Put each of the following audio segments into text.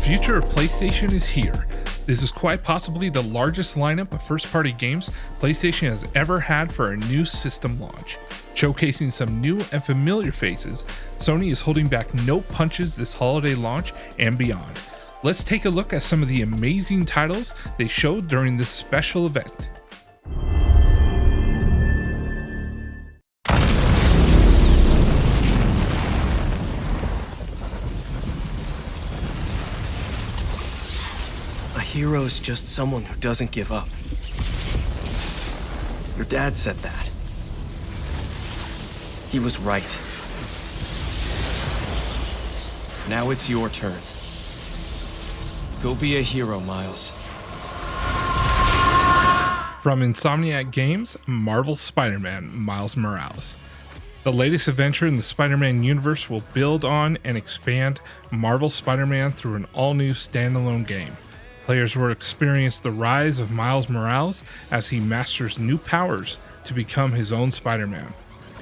future of PlayStation is here. This is quite possibly the largest lineup of first-party games PlayStation has ever had for a new system launch. Showcasing some new and familiar faces, Sony is holding back no punches this holiday launch and beyond. Let's take a look at some of the amazing titles they showed during this special event. A hero's just someone who doesn't give up. Your dad said that. He was right. Now it's your turn. Go be a hero, Miles. From Insomniac Games, Marvel's Spider-Man, Miles Morales. The latest adventure in the Spider-Man universe will build on and expand Marvel's Spider-Man through an all-new standalone game. Players will experience the rise of Miles Morales as he masters new powers to become his own Spider-Man.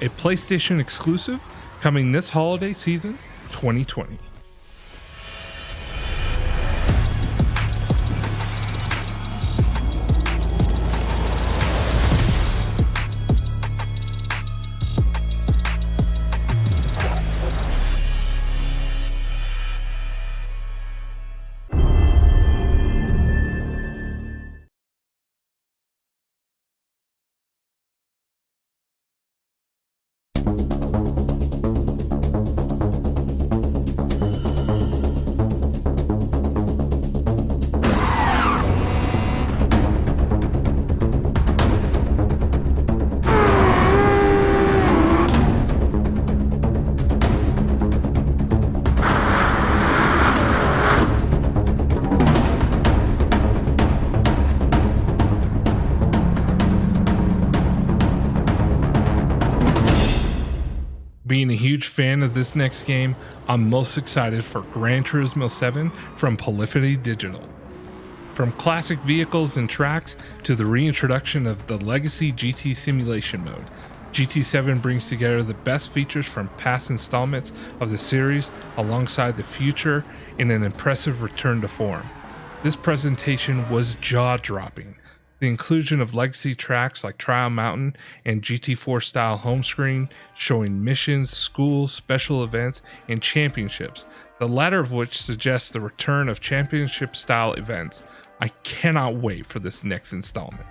A PlayStation exclusive coming this holiday season 2020. Being a huge fan of this next game, I'm most excited for Gran Turismo 7 from Polyphony Digital. From classic vehicles and tracks to the reintroduction of the legacy GT simulation mode, GT7 brings together the best features from past installments of the series alongside the future in an impressive return to form. This presentation was jaw-dropping. The inclusion of legacy tracks like Trial Mountain and GT4 style home screen, showing missions, schools, special events, and championships, the latter of which suggests the return of championship style events. I cannot wait for this next installment.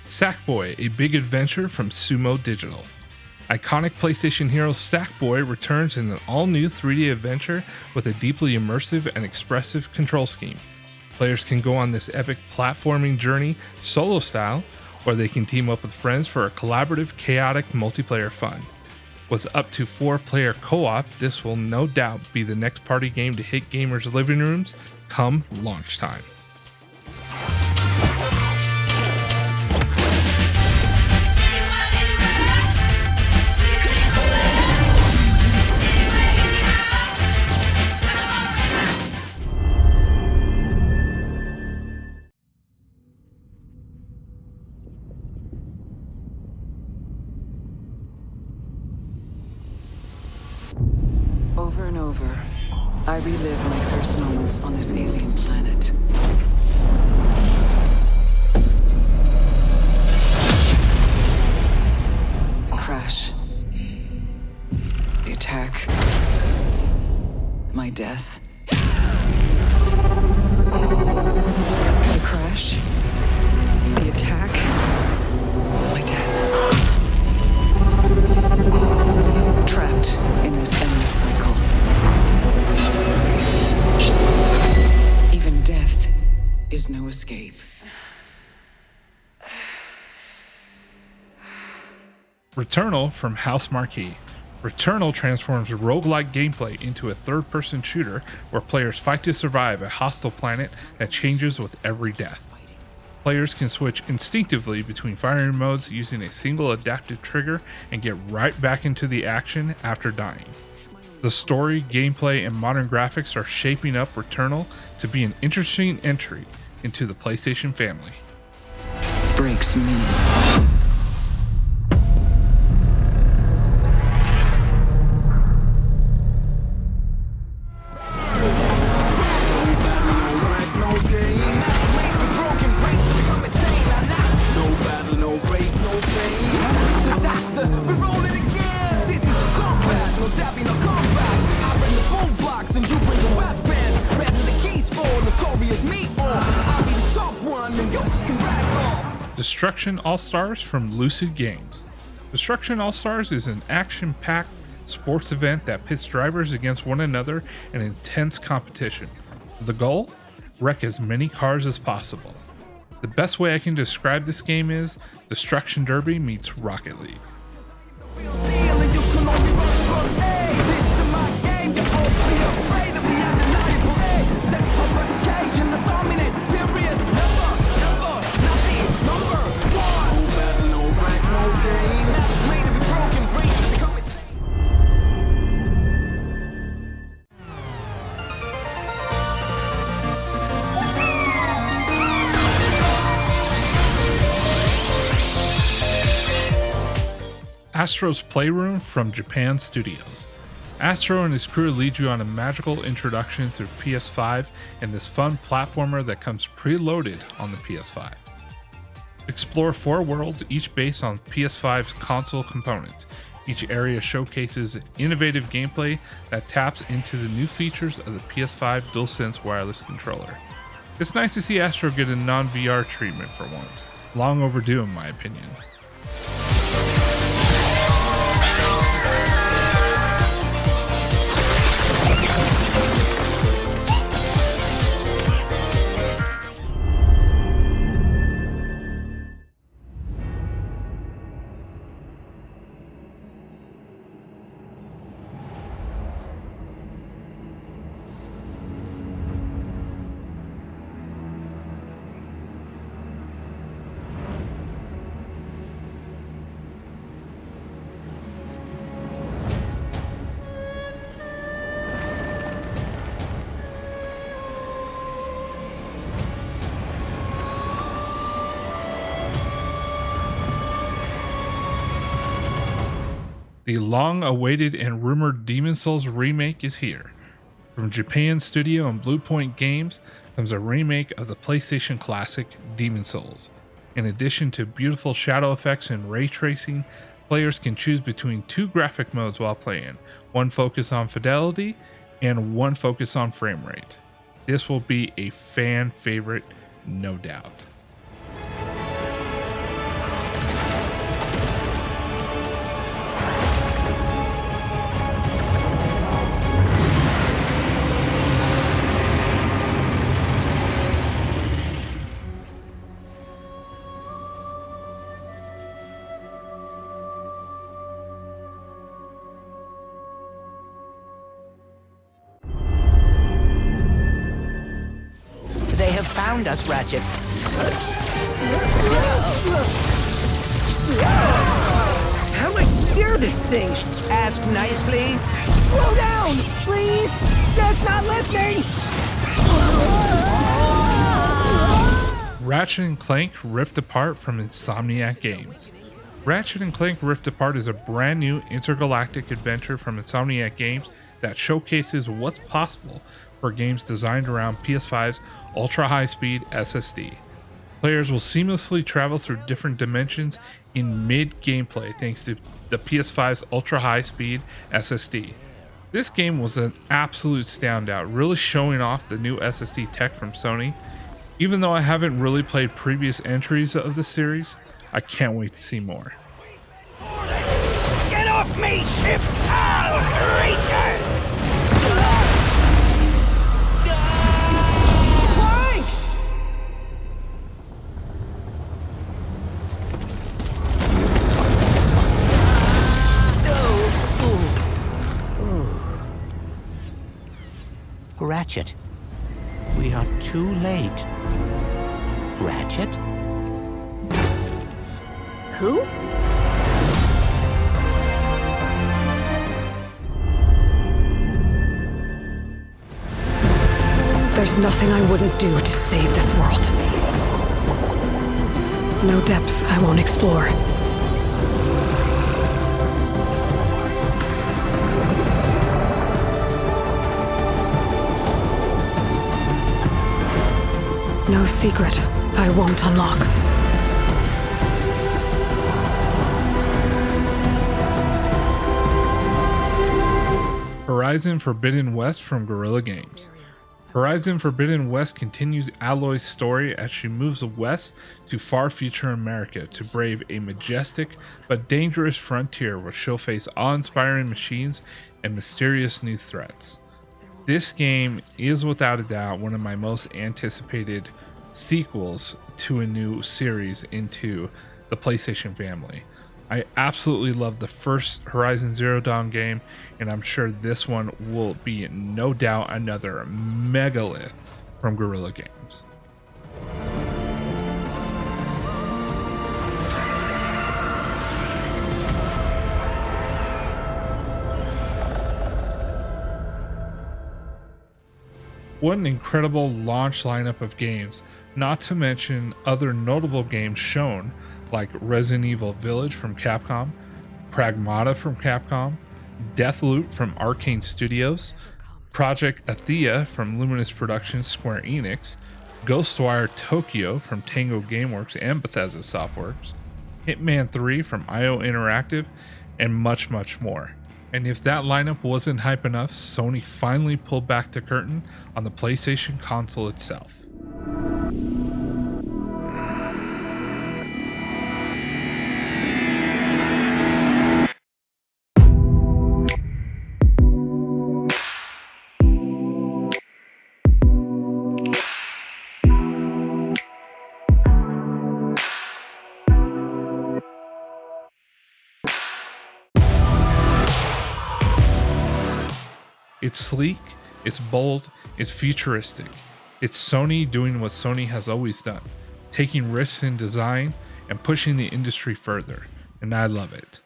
Sackboy, a big adventure from Sumo Digital. Iconic PlayStation hero Sackboy returns in an all-new 3D adventure with a deeply immersive and expressive control scheme. Players can go on this epic platforming journey solo style, or they can team up with friends for a collaborative, chaotic multiplayer fun. With up to 4-player co-op, this will no doubt be the next party game to hit gamers' living rooms come launch time. Over and over, I relive my first moments on this alien planet. The crash. The attack. My death. The crash. The attack. My death. Trapped in this endless cycle. Even death is no escape. Returnal from House Marquee. Returnal transforms roguelike gameplay into a third-person shooter where players fight to survive a hostile planet that changes with every death. Players can switch instinctively between firing modes using a single adaptive trigger and get right back into the action after dying. The story, gameplay, and modern graphics are shaping up Returnal to be an interesting entry into the PlayStation family. Breaks me. Destruction All-Stars from Lucid Games. Destruction All-Stars is an action-packed sports event that pits drivers against one another in intense competition. The goal? Wreck as many cars as possible. The best way I can describe this game is Destruction Derby meets Rocket League. Astros Playroom from Japan Studios. Astro and his crew lead you on a magical introduction through PS5 and this fun platformer that comes preloaded on the PS5. Explore 4 worlds, each based on PS5's console components. Each area showcases innovative gameplay that taps into the new features of the PS5 DualSense wireless controller. It's nice to see Astro get a non-VR treatment for once. Long overdue in my opinion. The long-awaited and rumored Demon's Souls remake is here. From Japan Studio and Bluepoint Games comes a remake of the PlayStation classic Demon's Souls. In addition to beautiful shadow effects and ray tracing, players can choose between 2 graphic modes while playing, one focused on fidelity and one focused on frame rate. This will be a fan favorite, no doubt. They have found us, Ratchet. How do I steer this thing? Ask nicely. Slow down, please! Dad's not listening! Ratchet & Clank Rift Apart from Insomniac Games. Ratchet & Clank Rift Apart is a brand new intergalactic adventure from Insomniac Games that showcases what's possible for games designed around PS5's ultra-high-speed SSD. Players will seamlessly travel through different dimensions in mid-gameplay thanks to the PS5's ultra-high-speed SSD. This game was an absolute standout, really showing off the new SSD tech from Sony. Even though I haven't really played previous entries of the series, I can't wait to see more. Get off me, ship! Creature! Clank! Ratchet, we are too late. Ratchet? There's nothing I wouldn't do to save this world. No depth I won't explore. No secret I won't unlock. Horizon Forbidden West from Guerrilla Games. Horizon Forbidden West continues Aloy's story as she moves west to far future America to brave a majestic but dangerous frontier where she'll face awe-inspiring machines and mysterious new threats. This game is without a doubt one of my most anticipated sequels to a new series into the PlayStation family. I absolutely love the first Horizon Zero Dawn game, and I'm sure this one will be no doubt another megalith from Guerrilla Games. What an incredible launch lineup of games, not to mention other notable games shown like Resident Evil Village from Capcom, Pragmata from Capcom, Deathloop from Arcane Studios, Project Athea from Luminous Productions Square Enix, Ghostwire Tokyo from Tango Gameworks and Bethesda Softworks, Hitman 3 from IO Interactive, and much, much more. And if that lineup wasn't hype enough, Sony finally pulled back the curtain on the PlayStation console itself. It's sleek, it's bold, it's futuristic. It's Sony doing what Sony has always done, taking risks in design and pushing the industry further, and I love it.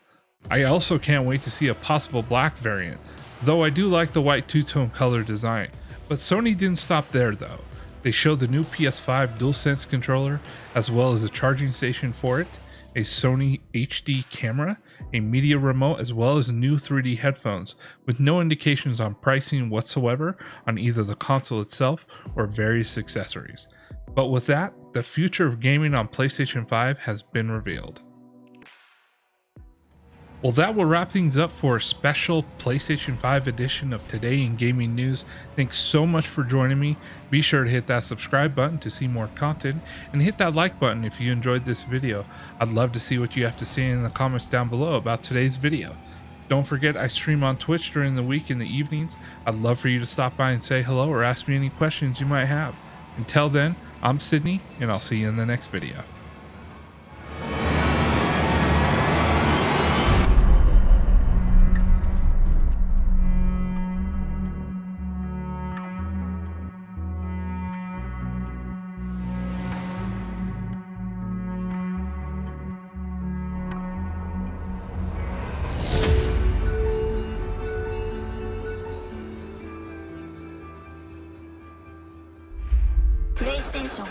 I also can't wait to see a possible black variant, though I do like the white two-tone color design. But Sony didn't stop there though. They showed the new PS5 DualSense controller, as well as a charging station for it, a Sony HD camera, a media remote, as well as new 3D headphones, with no indications on pricing whatsoever on either the console itself or various accessories. But with that, the future of gaming on PlayStation 5 has been revealed. Well, that will wrap things up for a special PlayStation 5 edition of Today in Gaming News. Thanks so much for joining me. Be sure to hit that subscribe button to see more content, and hit that like button if you enjoyed this video. I'd love to see what you have to say in the comments down below about today's video. Don't forget, I stream on Twitch during the week in the evenings. I'd love for you to stop by and say hello or ask me any questions you might have. Until then, I'm Sydney, and I'll see you in the next video. PlayStation